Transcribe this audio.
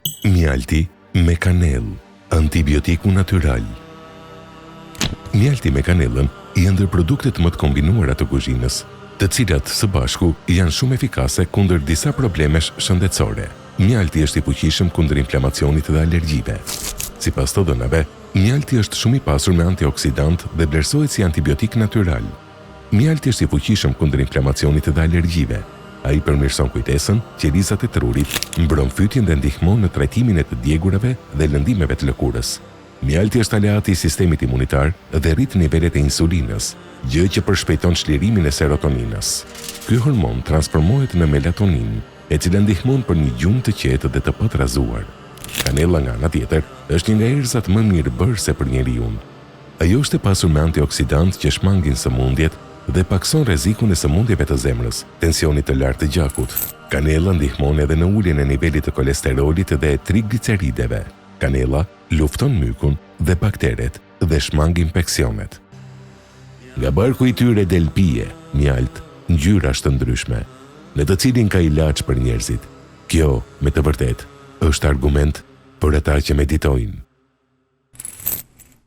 Mjalti me kanellë, antibiotiku natyral. Mjalti me kanellën i ndër produktet më të kombinuara të kuzhinës, të cilat së bashku janë shumë efikase kundër disa problemesh shëndetësore. Mjalti është i fuqishëm kundër inflamacionit dhe alergjive. Sipas të dhënave, mjalti është shumë i pasur me antioksidant dhe vlerësohet si antibiotik natyral. Mjalti është i fuqishëm kundër inflamacionit dhe alergjive. Ai përmirëson kujtesën, qelizat e trurit, mbron fytyn dhe ndihmon në trajtimin e të djegurave dhe lëndimeve të lëkurës. Mjalti është aleati i sistemit imunitar dhe rrit nivelet e insulinës, gjë që përshpejton shlirimin e serotoninës. Ky hormon transformohet në melatonin, e cila ndihmon për një gjumë të qetë dhe të patrazuar. Kanella nga ana tjetër është një nga erëzat më mirëbërëse për njeriu. Ajo është e pasur me antioksidant që shmangin sëmundjet dhe pakson rrezikun e sëmundjeve të zemrës, tensionit të lartë të gjakut. Kanella ndihmon edhe në uljen e nivelit të kolesterolit dhe triglicerideve. Kanella lufton mykun dhe bakteret dhe shmang infeksionet. Nga barku i tyre del pije, mjalt, ngjyrash të ndryshme, në të cilin ka ilaç për njerëzit. Kjo, me të vërtetë, është argument për ata që meditojnë.